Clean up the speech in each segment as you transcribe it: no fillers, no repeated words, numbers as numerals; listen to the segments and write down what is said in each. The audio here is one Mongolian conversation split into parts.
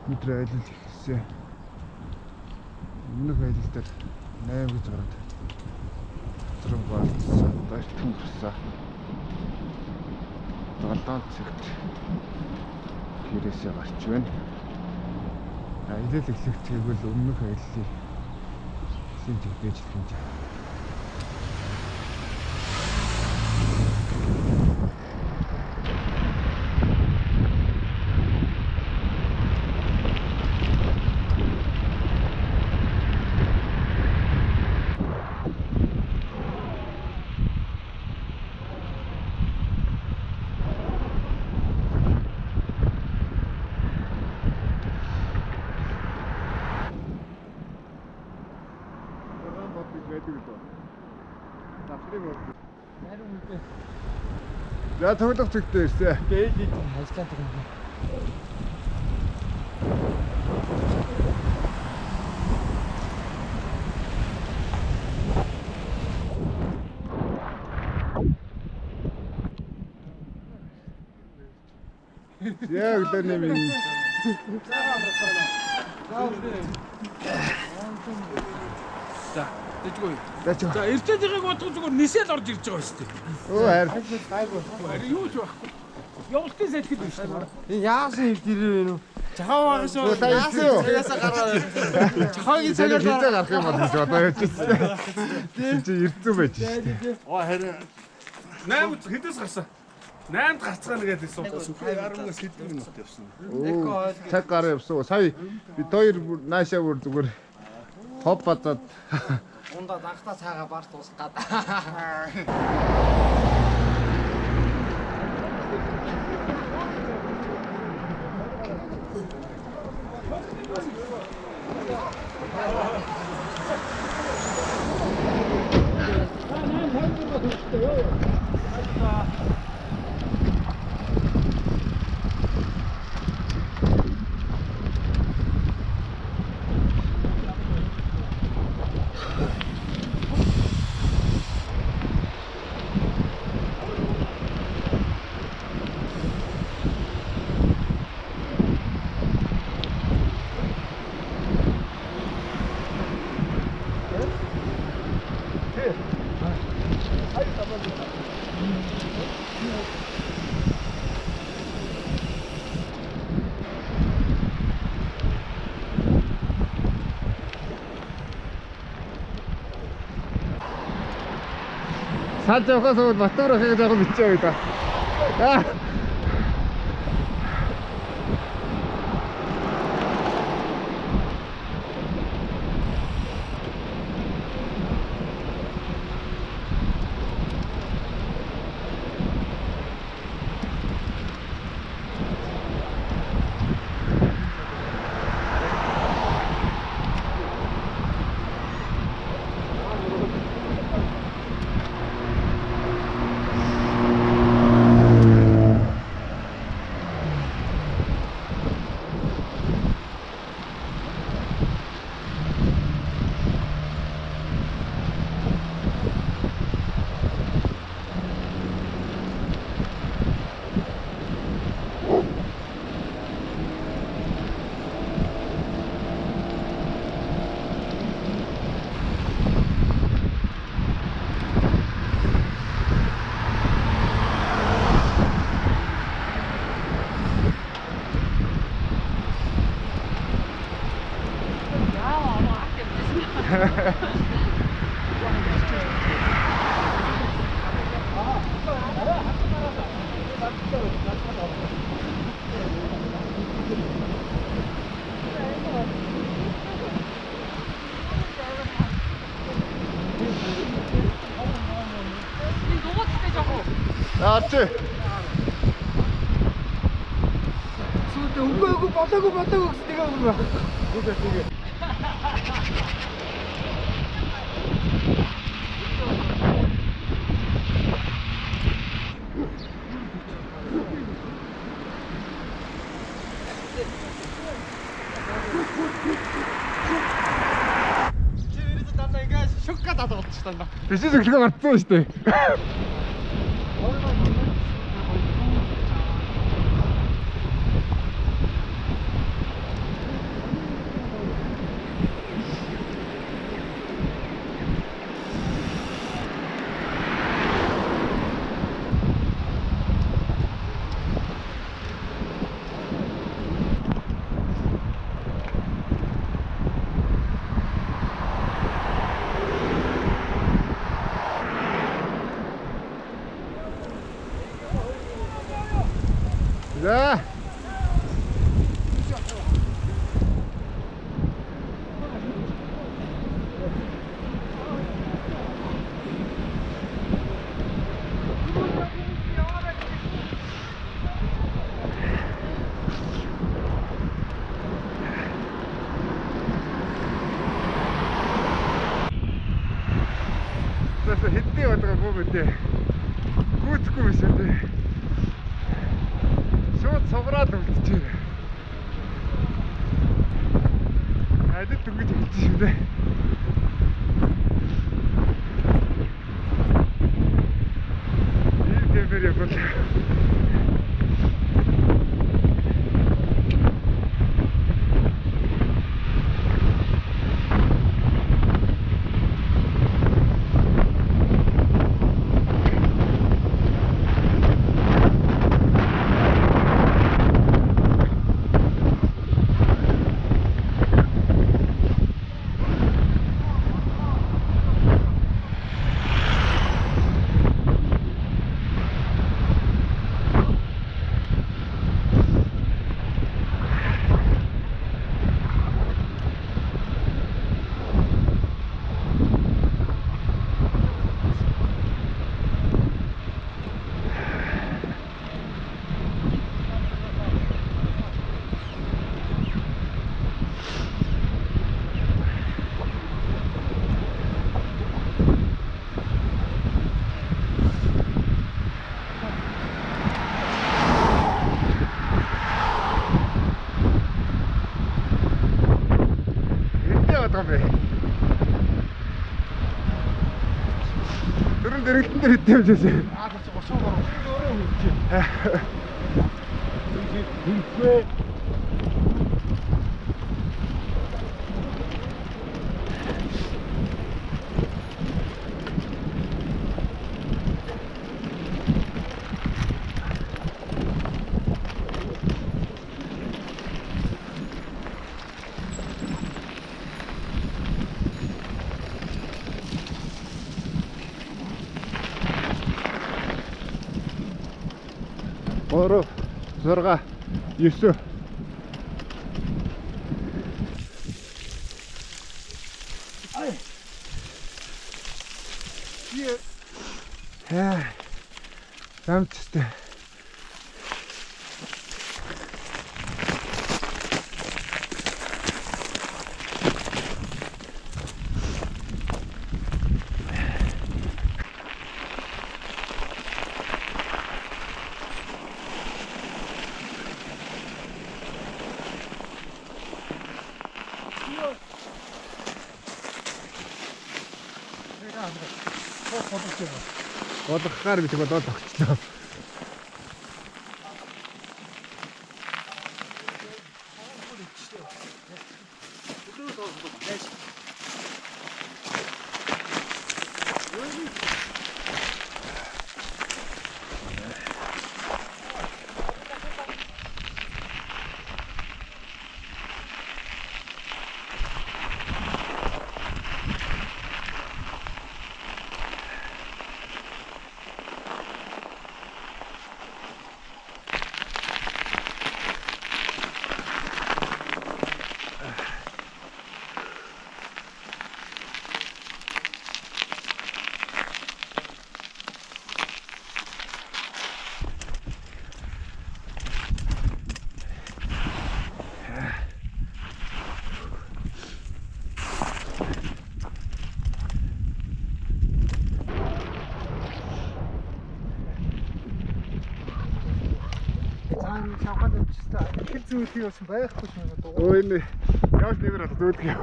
Өдөр аялал ихсэн. Өмнөх аялал дээр 8 гэж гараад зэрэг болцсон. Дайртхан гарсан. 7 цагт гэрээсээ гарч байна. Аялал эхлэх цэгвэл өмнөх аяллыг шинж хийж хэлж байна. За тоглох зэгтээ ирсэн. Дээл ажиллаад байгаа юм. Яг л нэм. За, дэжгүй. За, эртний жигийг бодох зүгээр нисэл орж ирж байгаа шүү дээ. Оо хайр. Гайгүй. Юу ч байхгүй. Явуултын салхид биш үү? Яасан хэвд ирээ вэ нүү? Жахаа багшаа. Яасаа гараад. Жахаагийн цагаар хизээ гарах юм бол гэж одоо явчихсан. Чи ирцүү байж шээ. Оо харин 8 хэдээс гарсан? 8-д гарцгаана гэдэг суусан. Араас хэдэн минут явсан. Цаг гараа явсан. Сая бид хоёр наашаа бүр зүгээр хоп бацаад Ундаа дагтаа цаагаа барт уусах гад. Саад явахаас өмнө Батуур ахыг жоохон бичээ байда. Аач. Сүйдээ үгүй болоогүй гэсэн нэг юм байна. Тэгээ. Чи дандаа ингэж шок гадаад болчихсон даа. Биш зөвхөн мартсан шүү дээ. За. Тэсэ хэдний удаа бүгдээ гүцэхгүй биш үү? Шууд цуграад үлдчихэ. Адил дүгэж хэлчих шүү дээ. Ийм темпээр явбал Дөрөв дэргэлтэн дээр хэдтэй явж байсан. Аа гэж 33 өөрөө хөвчээ. Хинхвэ. Ороо 6 9 Самчтай. Бодохоор би тэгвэл тогтчихлоо. Шавхад өчтэй их зүйлийг явуулсан байхгүй ч нэг дуу. Өө энэ яаж нэмэр бол зөөлөх юм.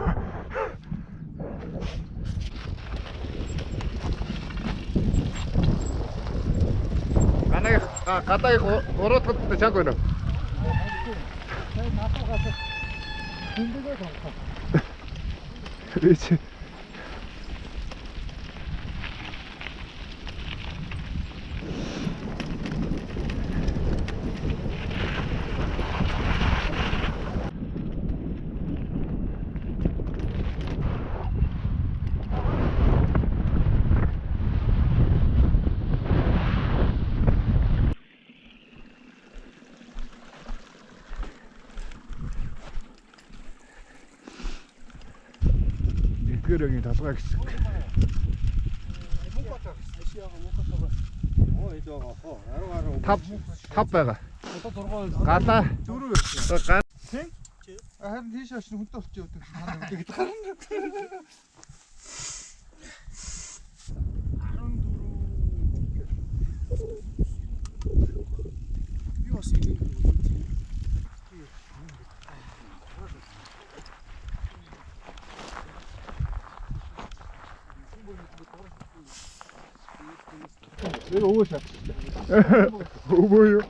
Гадааг гурван чанга байна. Сайн надад гасах. Хүндэгээ сонхоо. Рич. Үлгэрэнгийн толгой хэсэг. Тав байгаа. Галаа 4 Харин тийш очно хүнтэй болчих явдаг. Хана үдээд гарна. 14. Юу асуу юм бэ? Нэг өвөө шат. Өвөө юу?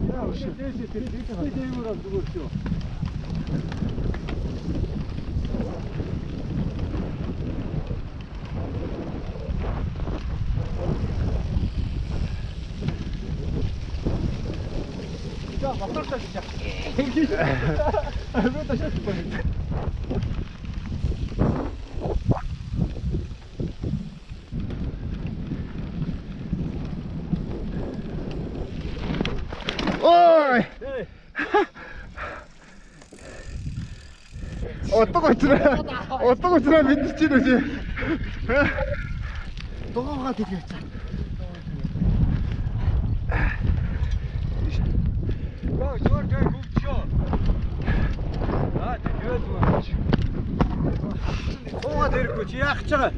Яа, шидээс тэр дээгүүр зүгээр шүү. За, батартай гэж. Аа, ташаа байна. Ой! Утга учраа мэдчих чинь үү? Дугаагаад хэлээ цаа. Жоор гүгчөө. Тэгээд маач. Дугаагаад ирэхгүй чи яах гэж байгаа?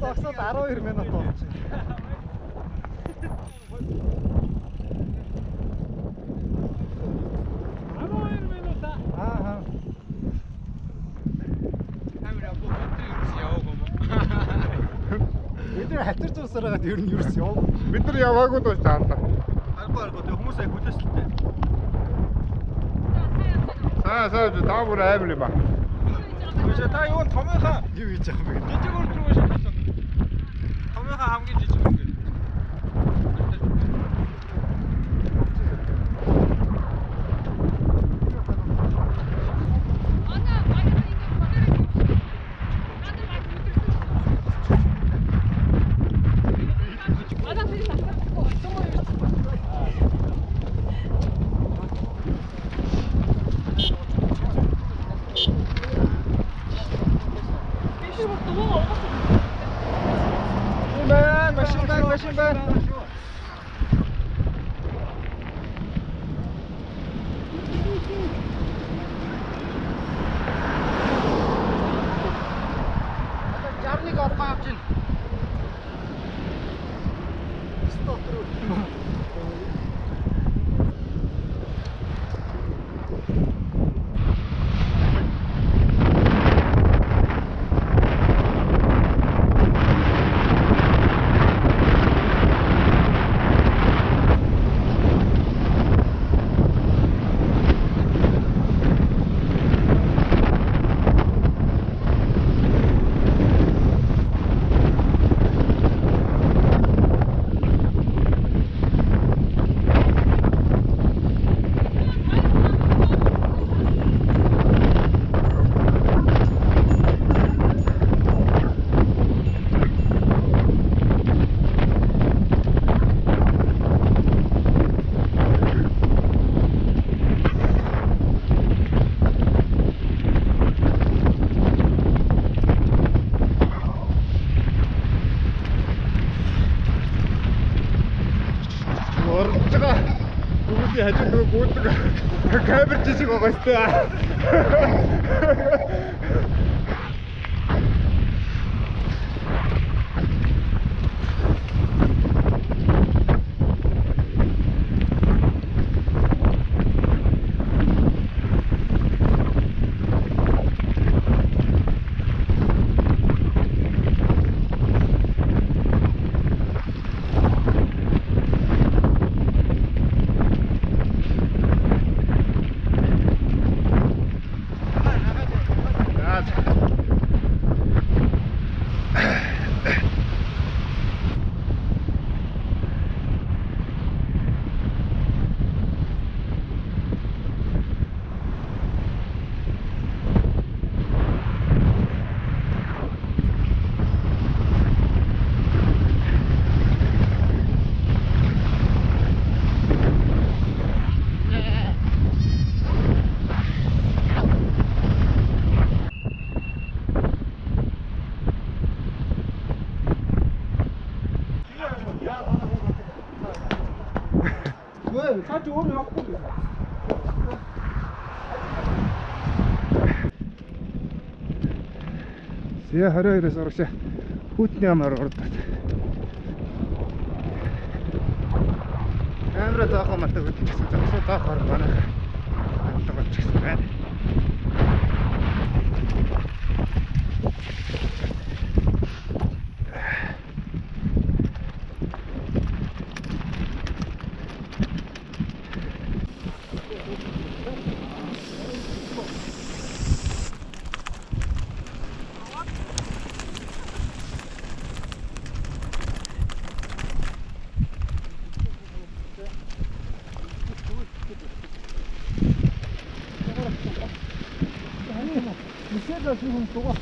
Зогсоод 12 минут болчихсон. Аа. Камера бүгд юус яваагүй юм. Бид нар хатар зуусараад ер нь юус яв. Бид нар яваагүй дөө таалаа. Аргагүй хүмүүс аяг хүлээсэлтэй. Саа даавар аавар юм ба. Өшөө та юу томьёохоо юу хийж байгаа юм бэ? Жижиг өөр рүү өшөө тасаа. Томьёохоо хамгийн жижиг юм бэ? Машин байна. Жарныг олгоо авч ийн. Стоп руу. хажууд нөгөө гүйдэг камер жишг байгаа сте. Цааш өөр явахгүй. Сая 22-оос урагшаа хүүтний ямар ордод. Камера таахаа матаг гэсэн зогсоо таахаар байна. Амтаг болчихсон байна. Мисэда сүхэн тугаа.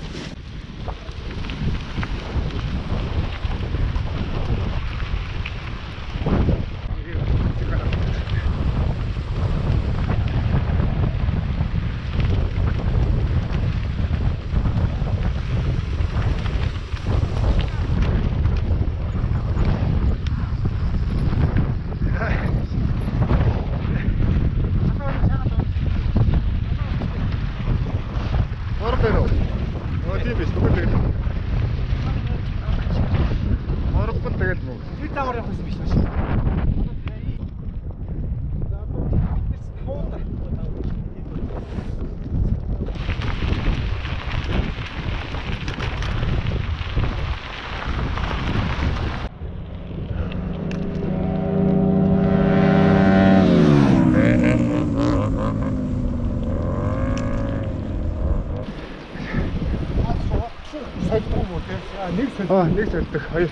Нэг солидог хоёр.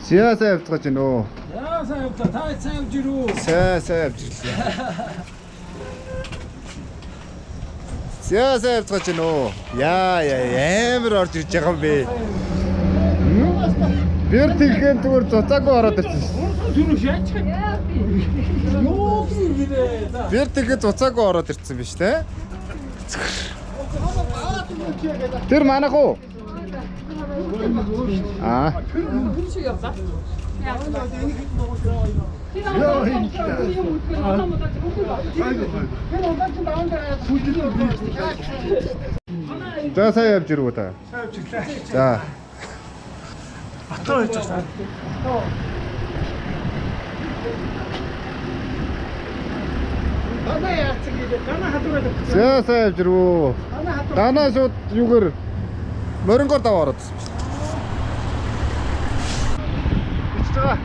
Сяасаа явж гин үү? Яа сайн явлаа. Та сайн явж ирүү. Сайн явж ирлээ. Сяасаа явж гин үү? Яа амар орж ирж байгаа юм бэ? Бэр тэгхэн зүгээр цуцаагүй ороод ирсэн. Түрүү шаач. Юу гинэ? Бэр тэгхэн цуцаагүй ороод ирсэн биз дээ. Тэр манайх уу? Аа. За сайн явж ирв үү та? Сайн явж ирлээ. За. Батруу хийж байна. Дана яац гэдэг. Дана хатураад. Сайн явж ирв үү? Данаа шууд юугаар морингоор даваа ороод ирсэн. Ичж байгаа.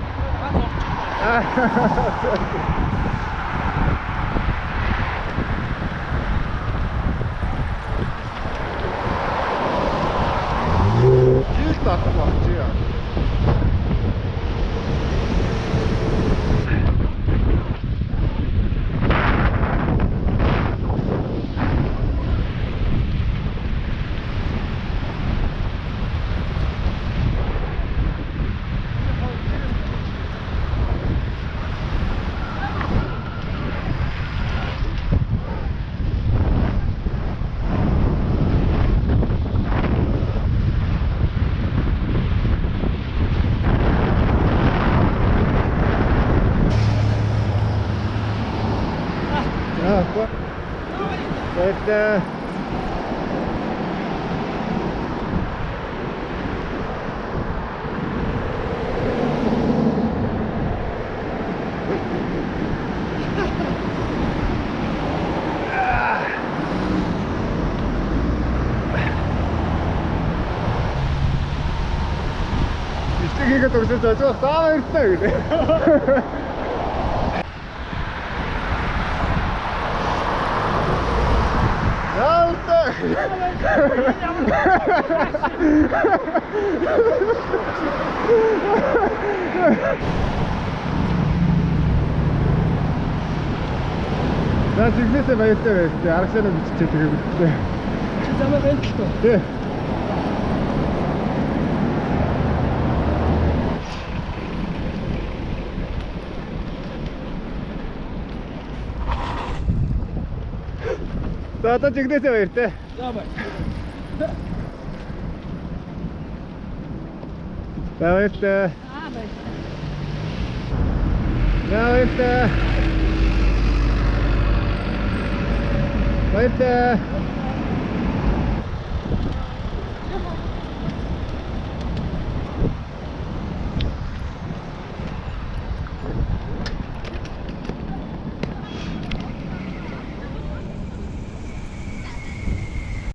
авахгүй болчих яа. Quoi? Итгэхийг төгсөж байгаа саа ирсэн гэдэг. За чиглэлээ баяртай байж. Аргачлалаа биччихээ тэгээ үлдээ. Чи замаа байна л тоо. Тий. За одоо чиглэлээ баяртай. За бай. Баяртай. Баяртай. Баяртай.